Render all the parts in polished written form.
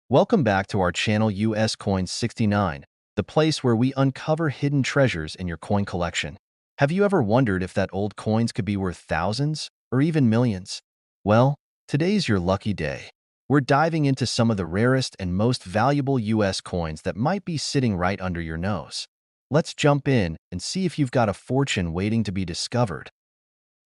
Welcome back to our channel US Coins 69, the place where we uncover hidden treasures in your coin collection. Have you ever wondered if that old coins could be worth thousands or even millions? Well, today's your lucky day. We're diving into some of the rarest and most valuable US coins that might be sitting right under your nose. Let's jump in and see if you've got a fortune waiting to be discovered.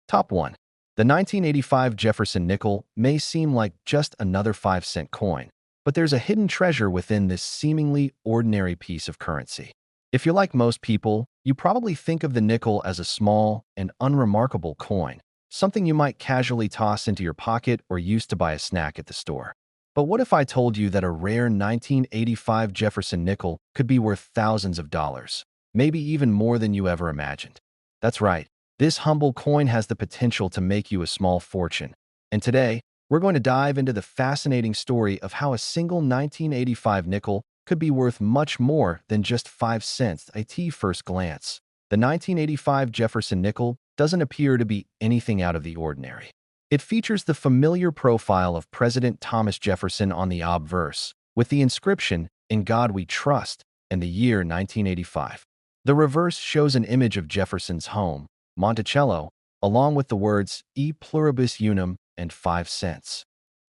Top 1. The 1985 Jefferson Nickel may seem like just another 5-cent coin, but there's a hidden treasure within this seemingly ordinary piece of currency. If you're like most people, you probably think of the nickel as a small and unremarkable coin, something you might casually toss into your pocket or use to buy a snack at the store. But what if I told you that a rare 1985 Jefferson nickel could be worth thousands of dollars, maybe even more than you ever imagined? That's right. This humble coin has the potential to make you a small fortune. And today, we're going to dive into the fascinating story of how a single 1985 nickel could be worth much more than just 5 cents at first glance. The 1985 Jefferson nickel doesn't appear to be anything out of the ordinary. It features the familiar profile of President Thomas Jefferson on the obverse, with the inscription, "In God We Trust," and the year 1985. The reverse shows an image of Jefferson's home, Monticello, along with the words "E pluribus unum" and 5 cents.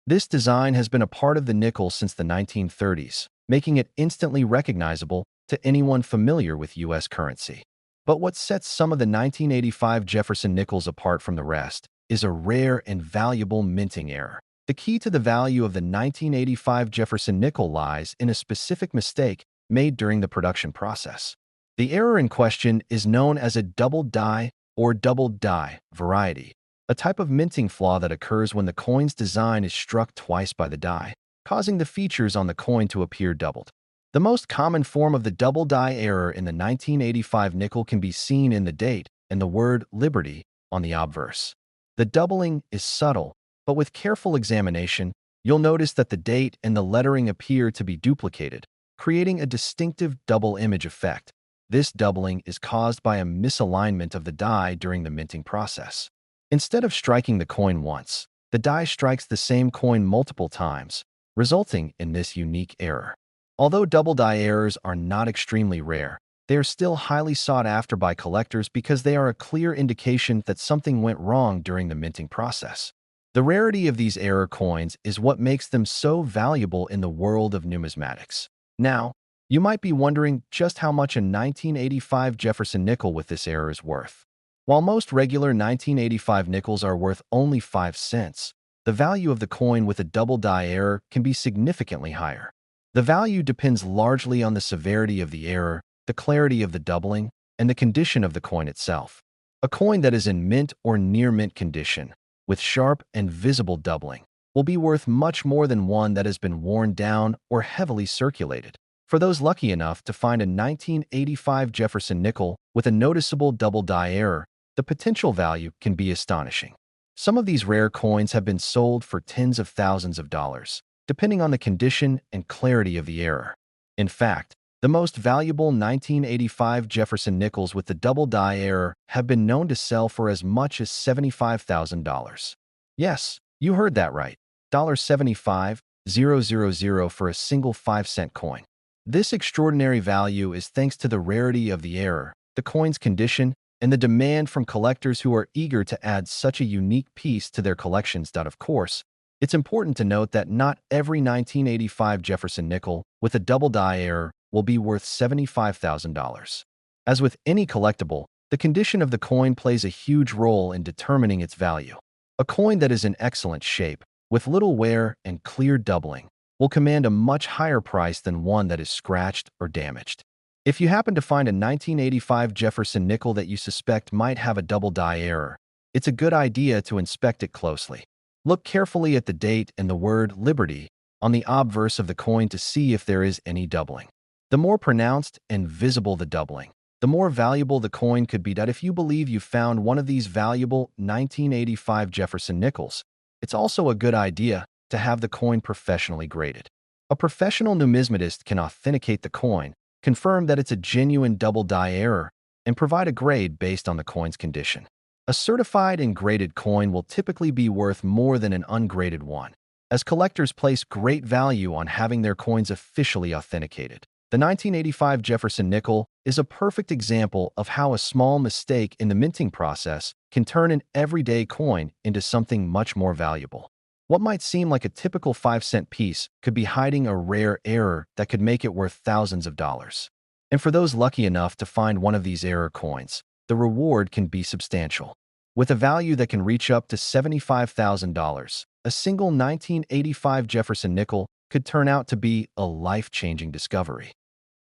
This design has been a part of the nickel since the 1930s, making it instantly recognizable to anyone familiar with U.S. currency. But what sets some of the 1985 Jefferson nickels apart from the rest is a rare and valuable minting error. The key to the value of the 1985 Jefferson nickel lies in a specific mistake made during the production process. The error in question is known as a doubled die or doubled die variety, a type of minting flaw that occurs when the coin's design is struck twice by the die, causing the features on the coin to appear doubled. The most common form of the double die error in the 1985 nickel can be seen in the date and the word "Liberty" on the obverse. The doubling is subtle, but with careful examination, you'll notice that the date and the lettering appear to be duplicated, creating a distinctive double image effect. This doubling is caused by a misalignment of the die during the minting process. Instead of striking the coin once, the die strikes the same coin multiple times, resulting in this unique error. Although double die errors are not extremely rare, they are still highly sought after by collectors because they are a clear indication that something went wrong during the minting process. The rarity of these error coins is what makes them so valuable in the world of numismatics. Now, you might be wondering just how much a 1985 Jefferson nickel with this error is worth. While most regular 1985 nickels are worth only 5 cents, the value of the coin with a double die error can be significantly higher. The value depends largely on the severity of the error, the clarity of the doubling, and the condition of the coin itself. A coin that is in mint or near mint condition, with sharp and visible doubling, will be worth much more than one that has been worn down or heavily circulated. For those lucky enough to find a 1985 Jefferson nickel with a noticeable double die error, the potential value can be astonishing. Some of these rare coins have been sold for tens of thousands of dollars, depending on the condition and clarity of the error. In fact, the most valuable 1985 Jefferson nickels with the double die error have been known to sell for as much as $75,000. Yes, you heard that right. $75,000 for a single 5-cent coin. This extraordinary value is thanks to the rarity of the error, the coin's condition, and the demand from collectors who are eager to add such a unique piece to their collections. Of course, it's important to note that not every 1985 Jefferson nickel with a double die error will be worth $75,000. As with any collectible, the condition of the coin plays a huge role in determining its value. A coin that is in excellent shape, with little wear and clear doubling, will command a much higher price than one that is scratched or damaged. If you happen to find a 1985 Jefferson nickel that you suspect might have a double die error, it's a good idea to inspect it closely. Look carefully at the date and the word "Liberty" on the obverse of the coin to see if there is any doubling. The more pronounced and visible the doubling, the more valuable the coin could be. If you believe you found one of these valuable 1985 Jefferson nickels, it's also a good idea to have the coin professionally graded. A professional numismatist can authenticate the coin, confirm that it's a genuine double die error, and provide a grade based on the coin's condition. A certified and graded coin will typically be worth more than an ungraded one, as collectors place great value on having their coins officially authenticated. The 1985 Jefferson Nickel is a perfect example of how a small mistake in the minting process can turn an everyday coin into something much more valuable. What might seem like a typical 5-cent piece could be hiding a rare error that could make it worth thousands of dollars. And for those lucky enough to find one of these error coins, the reward can be substantial. With a value that can reach up to $75,000, a single 1985 Jefferson Nickel could turn out to be a life-changing discovery.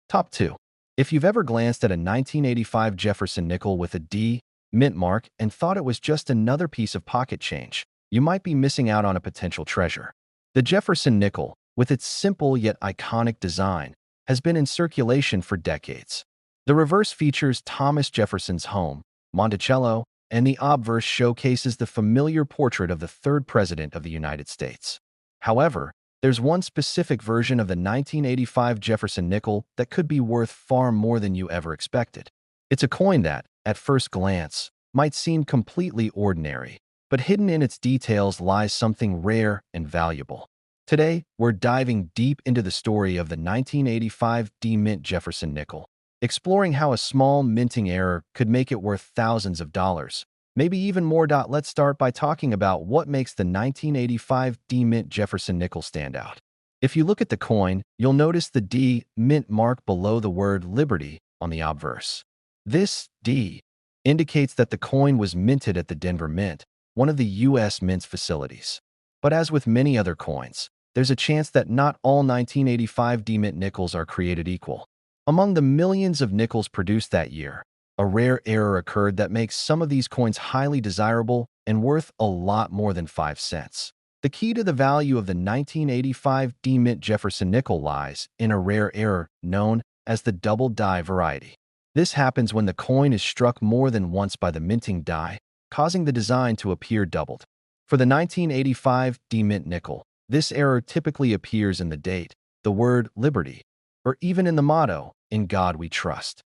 Top 2. If you've ever glanced at a 1985 Jefferson Nickel with a D mint mark and thought it was just another piece of pocket change, you might be missing out on a potential treasure. The Jefferson Nickel, with its simple yet iconic design, has been in circulation for decades. The reverse features Thomas Jefferson's home, Monticello, and the obverse showcases the familiar portrait of the third president of the United States. However, there's one specific version of the 1985 Jefferson Nickel that could be worth far more than you ever expected. It's a coin that, at first glance, might seem completely ordinary, but hidden in its details lies something rare and valuable. Today, we're diving deep into the story of the 1985 D-Mint Jefferson Nickel, exploring how a small minting error could make it worth thousands of dollars, maybe even more. Let's start by talking about what makes the 1985 D-Mint Jefferson Nickel stand out. If you look at the coin, you'll notice the D mint mark below the word Liberty on the obverse. This D indicates that the coin was minted at the Denver Mint, one of the U.S. Mint's facilities. But as with many other coins, there's a chance that not all 1985 D-Mint nickels are created equal. Among the millions of nickels produced that year, a rare error occurred that makes some of these coins highly desirable and worth a lot more than 5 cents. The key to the value of the 1985 D-Mint Jefferson Nickel lies in a rare error known as the double die variety. This happens when the coin is struck more than once by the minting die, causing the design to appear doubled. For the 1985 D-Mint Nickel, this error typically appears in the date, the word Liberty, or even in the motto, "In God We Trust."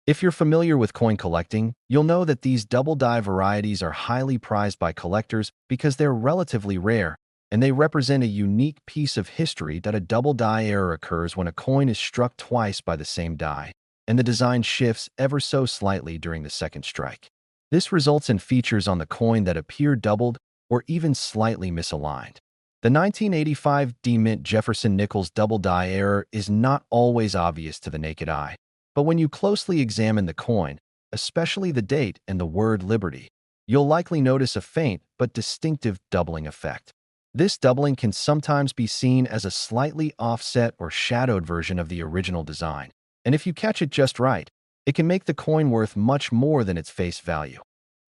If you're familiar with coin collecting, you'll know that these double die varieties are highly prized by collectors because they're relatively rare, and they represent a unique piece of history. That a double die error occurs when a coin is struck twice by the same die, and the design shifts ever so slightly during the second strike. This results in features on the coin that appear doubled or even slightly misaligned. The 1985 D-Mint Jefferson Nickel's double die error is not always obvious to the naked eye, but when you closely examine the coin, especially the date and the word Liberty, you'll likely notice a faint but distinctive doubling effect. This doubling can sometimes be seen as a slightly offset or shadowed version of the original design, and if you catch it just right, it can make the coin worth much more than its face value.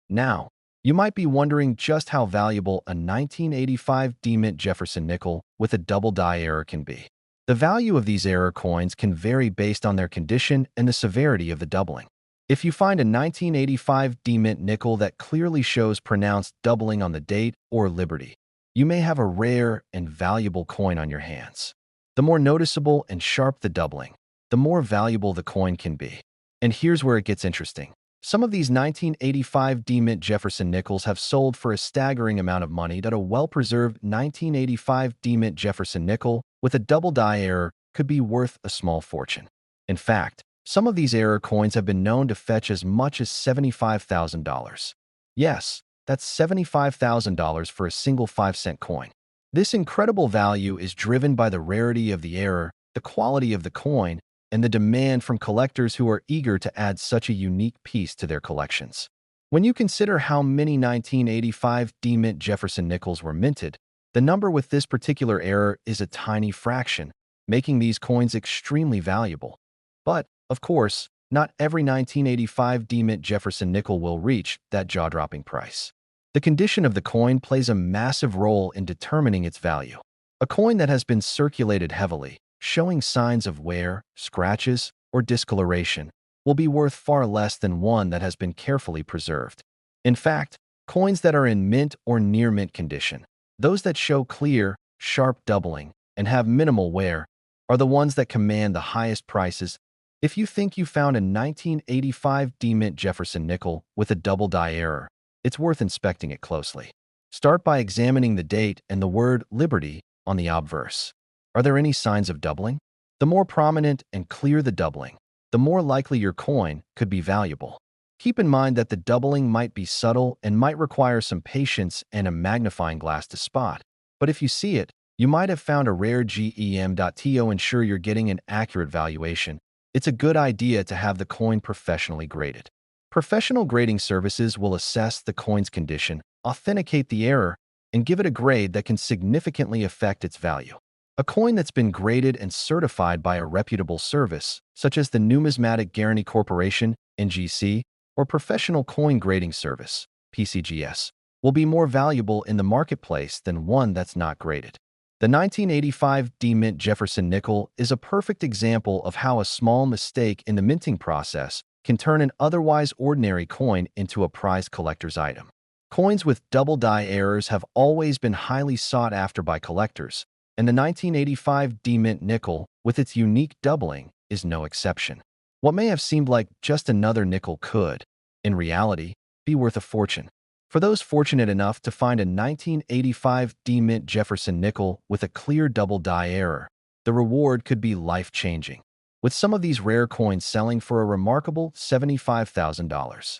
Now, you might be wondering just how valuable a 1985 D-Mint Jefferson Nickel with a double die error can be. The value of these error coins can vary based on their condition and the severity of the doubling. If you find a 1985 D-Mint Nickel that clearly shows pronounced doubling on the date or Liberty, you may have a rare and valuable coin on your hands. The more noticeable and sharp the doubling, the more valuable the coin can be. And here's where it gets interesting. Some of these 1985 D-Mint Jefferson Nickels have sold for a staggering amount of money. That a well-preserved 1985 D-Mint Jefferson Nickel with a double die error could be worth a small fortune. In fact, some of these error coins have been known to fetch as much as $75,000. Yes, that's $75,000 for a single 5-cent coin. This incredible value is driven by the rarity of the error, the quality of the coin, and the demand from collectors who are eager to add such a unique piece to their collections. When you consider how many 1985 D-Mint Jefferson Nickels were minted, the number with this particular error is a tiny fraction, making these coins extremely valuable. But, of course, not every 1985 D-Mint Jefferson Nickel will reach that jaw-dropping price. The condition of the coin plays a massive role in determining its value. A coin that has been circulated heavily, showing signs of wear, scratches, or discoloration, will be worth far less than one that has been carefully preserved. In fact, coins that are in mint or near mint condition, those that show clear, sharp doubling, and have minimal wear, are the ones that command the highest prices. If you think you found a 1985 D-Mint Jefferson Nickel with a double die error, it's worth inspecting it closely. Start by examining the date and the word Liberty on the obverse. Are there any signs of doubling? The more prominent and clear the doubling, the more likely your coin could be valuable. Keep in mind that the doubling might be subtle and might require some patience and a magnifying glass to spot. But if you see it, you might have found a rare gem. To ensure you're getting an accurate valuation, it's a good idea to have the coin professionally graded. Professional grading services will assess the coin's condition, authenticate the error, and give it a grade that can significantly affect its value. A coin that's been graded and certified by a reputable service, such as the Numismatic Guarantee Corporation, NGC, or Professional Coin Grading Service, PCGS, will be more valuable in the marketplace than one that's not graded. The 1985 D-Mint Jefferson Nickel is a perfect example of how a small mistake in the minting process can turn an otherwise ordinary coin into a prized collector's item. Coins with double die errors have always been highly sought after by collectors, and the 1985 D-Mint Nickel, with its unique doubling, is no exception. What may have seemed like just another nickel could, in reality, be worth a fortune. For those fortunate enough to find a 1985 D-Mint Jefferson Nickel with a clear double die error, the reward could be life-changing, with some of these rare coins selling for a remarkable $75,000.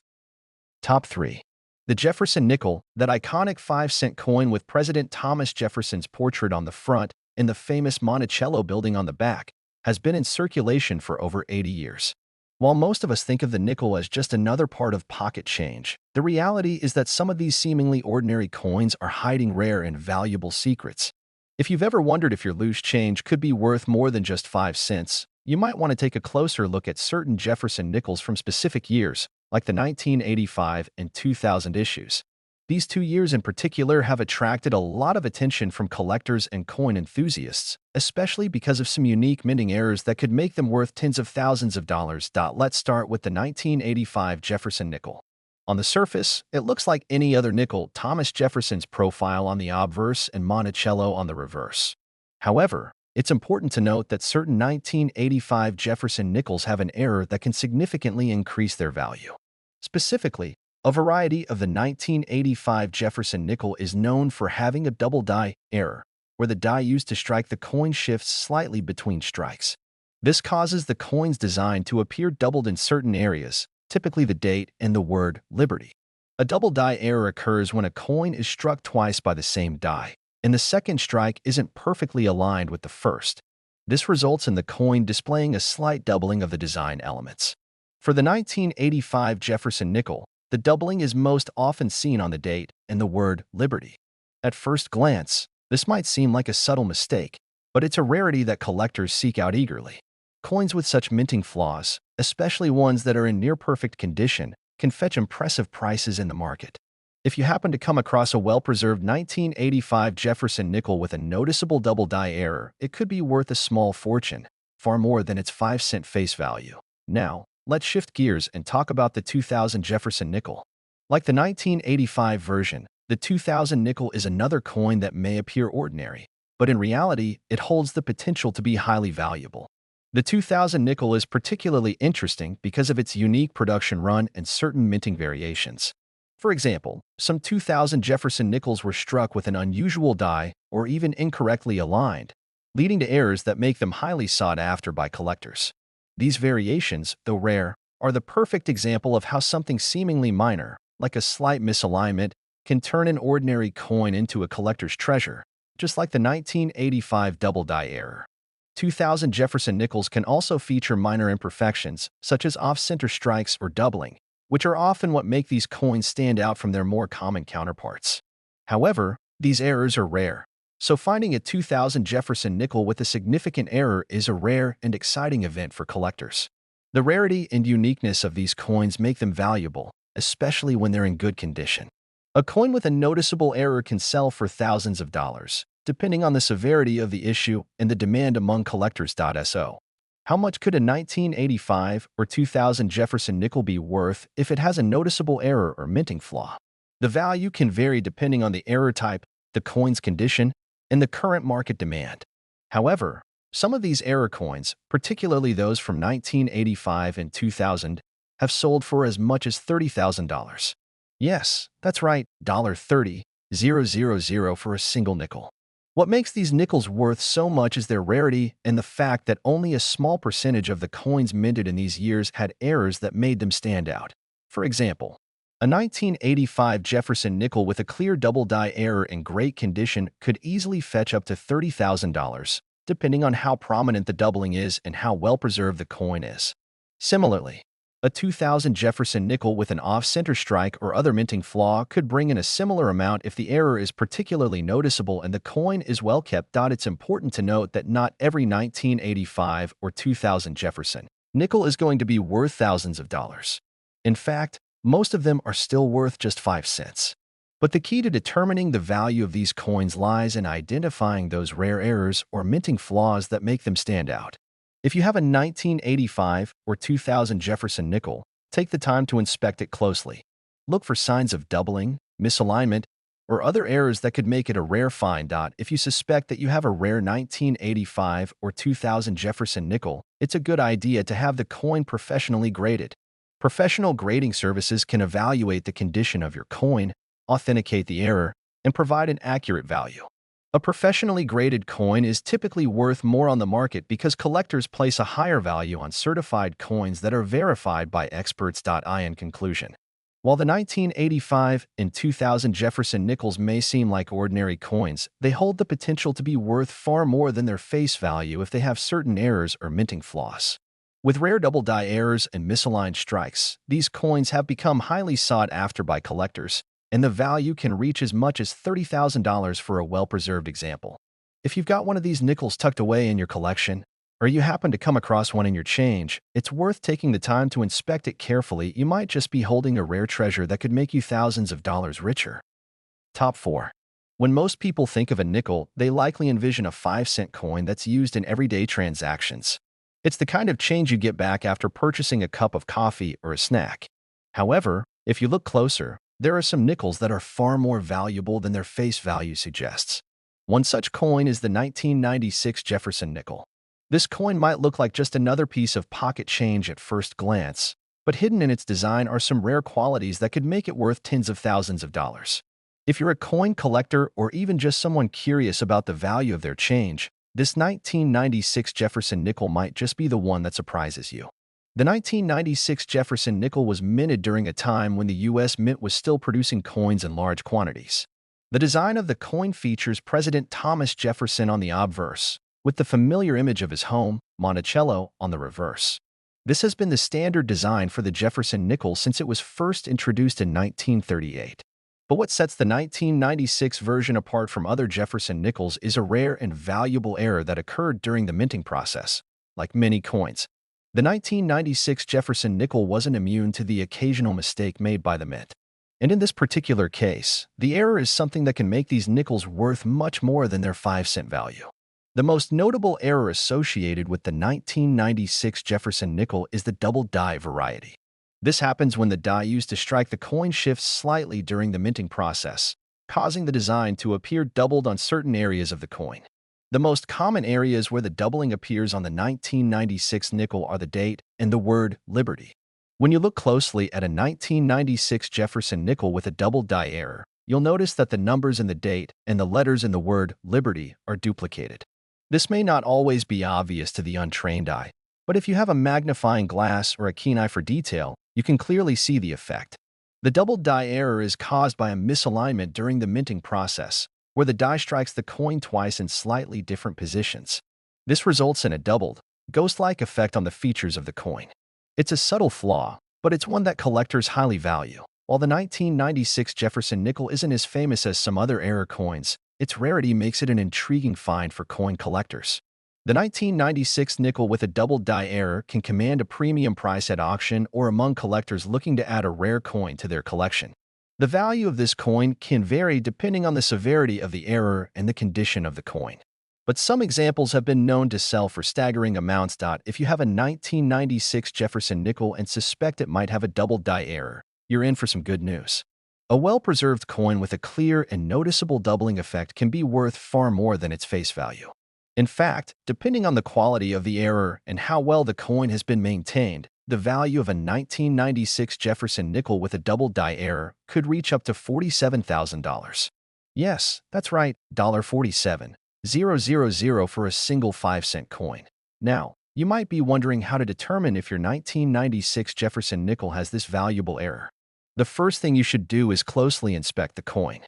Top 3. The Jefferson Nickel, that iconic 5-cent coin with President Thomas Jefferson's portrait on the front and the famous Monticello building on the back, has been in circulation for over 80 years. While most of us think of the nickel as just another part of pocket change, the reality is that some of these seemingly ordinary coins are hiding rare and valuable secrets. If you've ever wondered if your loose change could be worth more than just 5 cents, you might want to take a closer look at certain Jefferson Nickels from specific years, like the 1985 and 2000 issues. These 2 years in particular have attracted a lot of attention from collectors and coin enthusiasts, especially because of some unique minting errors that could make them worth tens of thousands of dollars. Let's start with the 1985 Jefferson Nickel. On the surface, it looks like any other nickel, Thomas Jefferson's profile on the obverse and Monticello on the reverse. However, it's important to note that certain 1985 Jefferson Nickels have an error that can significantly increase their value. Specifically, a variety of the 1985 Jefferson Nickel is known for having a double die error, where the die used to strike the coin shifts slightly between strikes. This causes the coin's design to appear doubled in certain areas, typically the date and the word Liberty. A double die error occurs when a coin is struck twice by the same die, and the second strike isn't perfectly aligned with the first. This results in the coin displaying a slight doubling of the design elements. For the 1985 Jefferson Nickel, the doubling is most often seen on the date and the word Liberty. At first glance, this might seem like a subtle mistake, but it's a rarity that collectors seek out eagerly. Coins with such minting flaws, especially ones that are in near-perfect condition, can fetch impressive prices in the market. If you happen to come across a well-preserved 1985 Jefferson Nickel with a noticeable double die error, it could be worth a small fortune, far more than its 5-cent face value. Now, let's shift gears and talk about the 2000 Jefferson Nickel. Like the 1985 version, the 2000 Nickel is another coin that may appear ordinary, but in reality, it holds the potential to be highly valuable. The 2000 Nickel is particularly interesting because of its unique production run and certain minting variations. For example, some 2000 Jefferson Nickels were struck with an unusual die or even incorrectly aligned, leading to errors that make them highly sought after by collectors. These variations, though rare, are the perfect example of how something seemingly minor, like a slight misalignment, can turn an ordinary coin into a collector's treasure, just like the 1985 double die error. 2000 Jefferson Nickels can also feature minor imperfections, such as off-center strikes or doubling, which are often what make these coins stand out from their more common counterparts. However, these errors are rare, so finding a 2000 Jefferson Nickel with a significant error is a rare and exciting event for collectors. The rarity and uniqueness of these coins make them valuable, especially when they're in good condition. A coin with a noticeable error can sell for thousands of dollars, depending on the severity of the issue and the demand among collectors. So, how much could a 1985 or 2000 Jefferson Nickel be worth if it has a noticeable error or minting flaw? The value can vary depending on the error type, the coin's condition, and the current market demand. However, some of these error coins, particularly those from 1985 and 2000, have sold for as much as $30,000. Yes, that's right, $30,000 for a single nickel. What makes these nickels worth so much is their rarity and the fact that only a small percentage of the coins minted in these years had errors that made them stand out. For example, a 1985 Jefferson nickel with a clear double die error in great condition could easily fetch up to $30,000, depending on how prominent the doubling is and how well preserved the coin is. Similarly, a 2000 Jefferson nickel with an off-center strike or other minting flaw could bring in a similar amount if the error is particularly noticeable and the coin is well kept. It's important to note that not every 1985 or 2000 Jefferson nickel is going to be worth thousands of dollars. In fact, most of them are still worth just 5 cents. But the key to determining the value of these coins lies in identifying those rare errors or minting flaws that make them stand out. If you have a 1985 or 2000 Jefferson nickel, take the time to inspect it closely. Look for signs of doubling, misalignment, or other errors that could make it a rare find. If you suspect that you have a rare 1985 or 2000 Jefferson nickel, it's a good idea to have the coin professionally graded. Professional grading services can evaluate the condition of your coin, authenticate the error, and provide an accurate value. A professionally graded coin is typically worth more on the market because collectors place a higher value on certified coins that are verified by experts. In conclusion, while the 1985 and 2000 Jefferson nickels may seem like ordinary coins, they hold the potential to be worth far more than their face value if they have certain errors or minting flaws. With rare double die errors and misaligned strikes, these coins have become highly sought after by collectors, and the value can reach as much as $30,000 for a well-preserved example. If you've got one of these nickels tucked away in your collection, or you happen to come across one in your change, it's worth taking the time to inspect it carefully. You might just be holding a rare treasure that could make you thousands of dollars richer. Top 4. When most people think of a nickel, they likely envision a 5-cent coin that's used in everyday transactions. It's the kind of change you get back after purchasing a cup of coffee or a snack. However, if you look closer, there are some nickels that are far more valuable than their face value suggests. One such coin is the 1996 Jefferson Nickel. This coin might look like just another piece of pocket change at first glance, but hidden in its design are some rare qualities that could make it worth tens of thousands of dollars. If you're a coin collector or even just someone curious about the value of their change, this 1996 Jefferson Nickel might just be the one that surprises you. The 1996 Jefferson Nickel was minted during a time when the U.S. Mint was still producing coins in large quantities. The design of the coin features President Thomas Jefferson on the obverse, with the familiar image of his home, Monticello, on the reverse. This has been the standard design for the Jefferson Nickel since it was first introduced in 1938. But what sets the 1996 version apart from other Jefferson Nickels is a rare and valuable error that occurred during the minting process. Like many coins, the 1996 Jefferson Nickel wasn't immune to the occasional mistake made by the mint. And in this particular case, the error is something that can make these nickels worth much more than their 5-cent value. The most notable error associated with the 1996 Jefferson Nickel is the doubled die variety. This happens when the die used to strike the coin shifts slightly during the minting process, causing the design to appear doubled on certain areas of the coin. The most common areas where the doubling appears on the 1996 nickel are the date and the word Liberty. When you look closely at a 1996 Jefferson Nickel with a double die error, you'll notice that the numbers in the date and the letters in the word Liberty are duplicated. This may not always be obvious to the untrained eye, but if you have a magnifying glass or a keen eye for detail, you can clearly see the effect. The double die error is caused by a misalignment during the minting process, where the die strikes the coin twice in slightly different positions. This results in a doubled, ghost-like effect on the features of the coin. It's a subtle flaw, but it's one that collectors highly value. While the 1996 Jefferson Nickel isn't as famous as some other error coins, its rarity makes it an intriguing find for coin collectors. The 1996 nickel with a double die error can command a premium price at auction or among collectors looking to add a rare coin to their collection. The value of this coin can vary depending on the severity of the error and the condition of the coin. But some examples have been known to sell for staggering amounts. If you have a 1996 Jefferson Nickel and suspect it might have a double die error, you're in for some good news. A well-preserved coin with a clear and noticeable doubling effect can be worth far more than its face value. In fact, depending on the quality of the error and how well the coin has been maintained, the value of a 1996 Jefferson Nickel with a double die error could reach up to $47,000. Yes, that's right, $47. $0.000 for a single 5-cent coin. Now, you might be wondering how to determine if your 1996 Jefferson nickel has this valuable error. The first thing you should do is closely inspect the coin.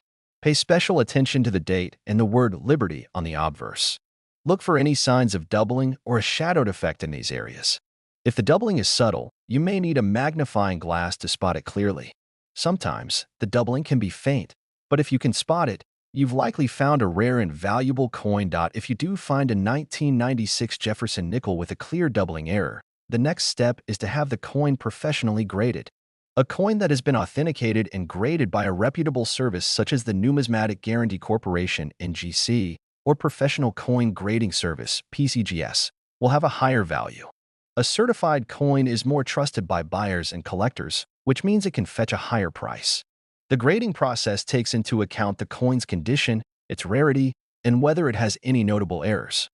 Pay special attention to the date and the word Liberty on the obverse. Look for any signs of doubling or a shadowed effect in these areas. If the doubling is subtle, you may need a magnifying glass to spot it clearly. Sometimes, the doubling can be faint, but if you can spot it, you've likely found a rare and valuable coin. If you do find a 1996 Jefferson nickel with a clear doubling error, the next step is to have the coin professionally graded. A coin that has been authenticated and graded by a reputable service such as the Numismatic Guarantee Corporation (NGC) or Professional Coin Grading Service (PCGS) will have a higher value. A certified coin is more trusted by buyers and collectors, which means it can fetch a higher price. The grading process takes into account the coin's condition, its rarity, and whether it has any notable errors,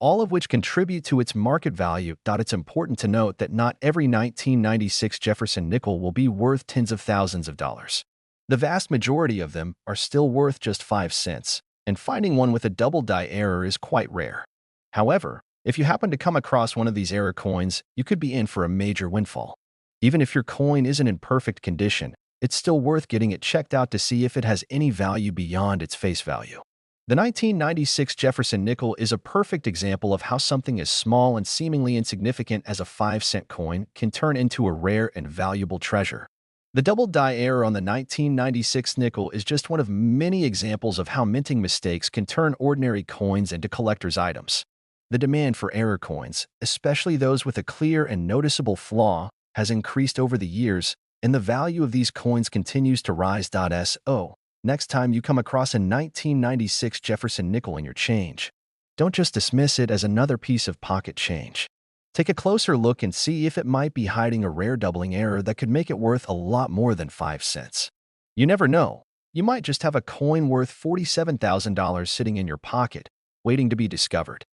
all of which contribute to its market value. It's important to note that not every 1996 Jefferson nickel will be worth tens of thousands of dollars. The vast majority of them are still worth just 5 cents, and finding one with a double die error is quite rare. However, if you happen to come across one of these error coins, you could be in for a major windfall. Even if your coin isn't in perfect condition, it's still worth getting it checked out to see if it has any value beyond its face value. The 1996 Jefferson nickel is a perfect example of how something as small and seemingly insignificant as a 5-cent coin can turn into a rare and valuable treasure. The double die error on the 1996 nickel is just one of many examples of how minting mistakes can turn ordinary coins into collector's items. The demand for error coins, especially those with a clear and noticeable flaw, has increased over the years, and the value of these coins continues to rise. So, next time you come across a 1996 Jefferson nickel in your change, don't just dismiss it as another piece of pocket change. Take a closer look and see if it might be hiding a rare doubling error that could make it worth a lot more than 5 cents. You never know. You might just have a coin worth $47,000 sitting in your pocket, waiting to be discovered.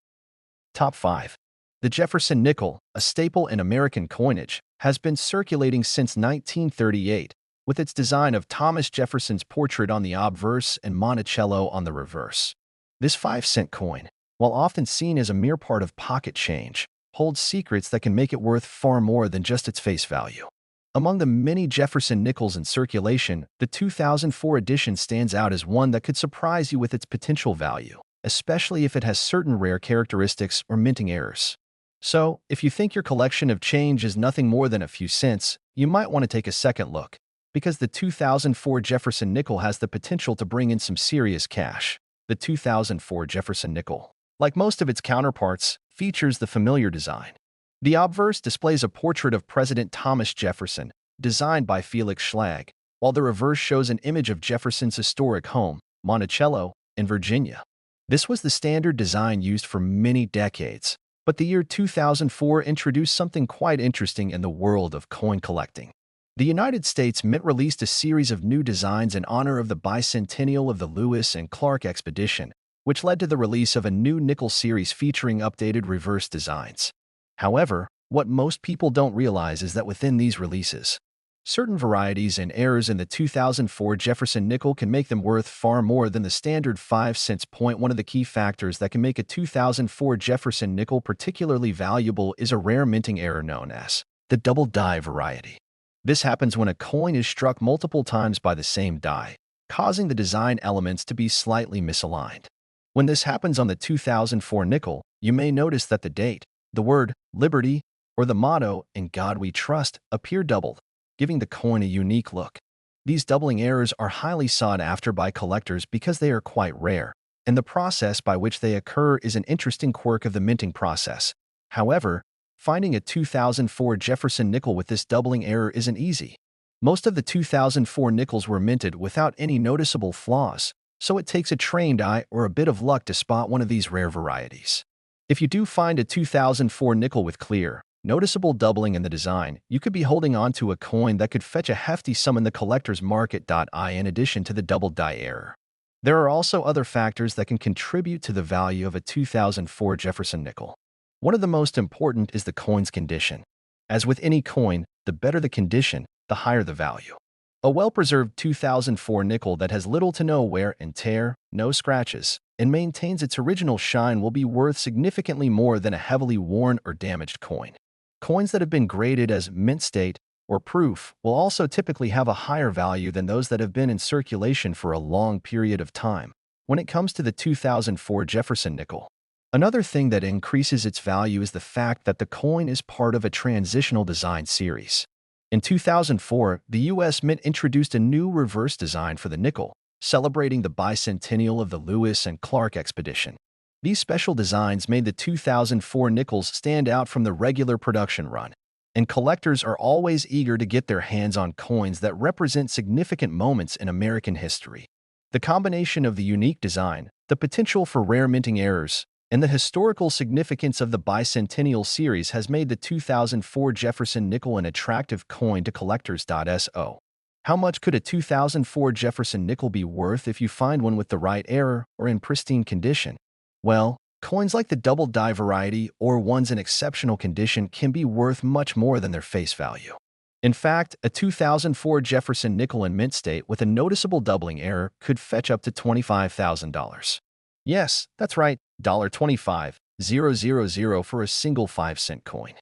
Top 5. The Jefferson nickel, a staple in American coinage, has been circulating since 1938, with its design of Thomas Jefferson's portrait on the obverse and Monticello on the reverse. This 5-cent coin, while often seen as a mere part of pocket change, holds secrets that can make it worth far more than just its face value. Among the many Jefferson nickels in circulation, the 2004 edition stands out as one that could surprise you with its potential value, especially if it has certain rare characteristics or minting errors. So, if you think your collection of change is nothing more than a few cents, you might want to take a second look, because the 2004 Jefferson nickel has the potential to bring in some serious cash. The 2004 Jefferson nickel, like most of its counterparts, features the familiar design. The obverse displays a portrait of President Thomas Jefferson, designed by Felix Schlag, while the reverse shows an image of Jefferson's historic home, Monticello, in Virginia. This was the standard design used for many decades, but the year 2004 introduced something quite interesting in the world of coin collecting. The United States Mint released a series of new designs in honor of the bicentennial of the Lewis and Clark expedition, which led to the release of a new nickel series featuring updated reverse designs. However, what most people don't realize is that within these releases, certain varieties and errors in the 2004 Jefferson nickel can make them worth far more than the standard 5 cents. One of the key factors that can make a 2004 Jefferson nickel particularly valuable is a rare minting error known as the double die variety. This happens when a coin is struck multiple times by the same die, causing the design elements to be slightly misaligned. When this happens on the 2004 nickel, you may notice that the date, the word Liberty, or the motto "In God We Trust" appear doubled, giving the coin a unique look. These doubling errors are highly sought after by collectors because they are quite rare, and the process by which they occur is an interesting quirk of the minting process. However, finding a 2004 Jefferson nickel with this doubling error isn't easy. Most of the 2004 nickels were minted without any noticeable flaws, so it takes a trained eye or a bit of luck to spot one of these rare varieties. If you do find a 2004 nickel with clear, noticeable doubling in the design, you could be holding on to a coin that could fetch a hefty sum in the collector's market. In addition to the double die error, there are also other factors that can contribute to the value of a 2004 Jefferson nickel. One of the most important is the coin's condition. As with any coin, the better the condition, the higher the value. A well-preserved 2004 nickel that has little to no wear and tear, no scratches, and maintains its original shine will be worth significantly more than a heavily worn or damaged coin. Coins that have been graded as mint state or proof will also typically have a higher value than those that have been in circulation for a long period of time. When it comes to the 2004 Jefferson Nickel, another thing that increases its value is the fact that the coin is part of a transitional design series. In 2004, the U.S. Mint introduced a new reverse design for the nickel, celebrating the bicentennial of the Lewis and Clark expedition. These special designs made the 2004 nickels stand out from the regular production run, and collectors are always eager to get their hands on coins that represent significant moments in American history. The combination of the unique design, the potential for rare minting errors, and the historical significance of the bicentennial series has made the 2004 Jefferson Nickel an attractive coin to collectors. So, how much could a 2004 Jefferson Nickel be worth if you find one with the right error or in pristine condition? Well, coins like the double die variety or ones in exceptional condition can be worth much more than their face value. In fact, a 2004 Jefferson Nickel in mint state with a noticeable doubling error could fetch up to $25,000. Yes, that's right, $25,000 for a single 5-cent coin.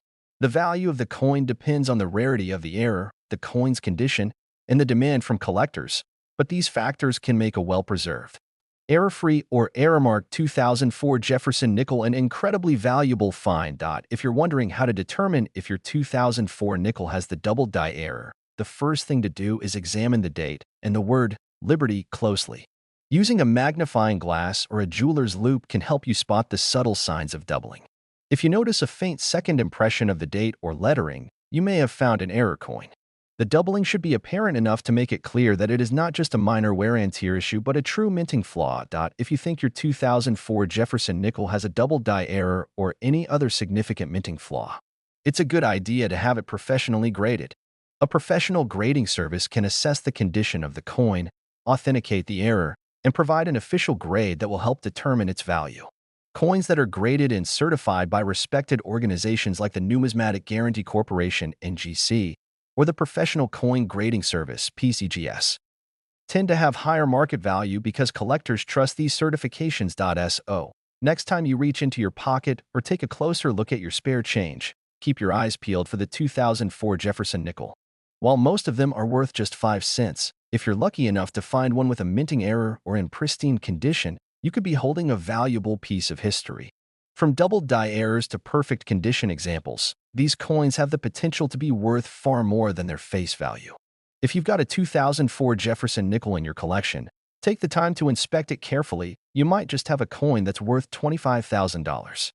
The value of the coin depends on the rarity of the error, the coin's condition, and the demand from collectors, but these factors can make a well-preserved, error-free or error-marked 2004 Jefferson Nickel an incredibly valuable find. If you're wondering how to determine if your 2004 nickel has the double die error, the first thing to do is examine the date and the word Liberty closely. Using a magnifying glass or a jeweler's loupe can help you spot the subtle signs of doubling. If you notice a faint second impression of the date or lettering, you may have found an error coin. The doubling should be apparent enough to make it clear that it is not just a minor wear and tear issue but a true minting flaw. If you think your 2004 Jefferson Nickel has a double die error or any other significant minting flaw, it's a good idea to have it professionally graded. A professional grading service can assess the condition of the coin, authenticate the error, and provide an official grade that will help determine its value. Coins that are graded and certified by respected organizations like the Numismatic Guarantee Corporation (NGC) or the Professional Coin Grading Service (PCGS) tend to have higher market value because collectors trust these certifications. So, next time you reach into your pocket or take a closer look at your spare change, keep your eyes peeled for the 2004 Jefferson Nickel. While most of them are worth just 5 cents, if you're lucky enough to find one with a minting error or in pristine condition, you could be holding a valuable piece of history. From double die errors to perfect condition examples, these coins have the potential to be worth far more than their face value. If you've got a 2004 Jefferson Nickel in your collection, take the time to inspect it carefully. You might just have a coin that's worth $25,000.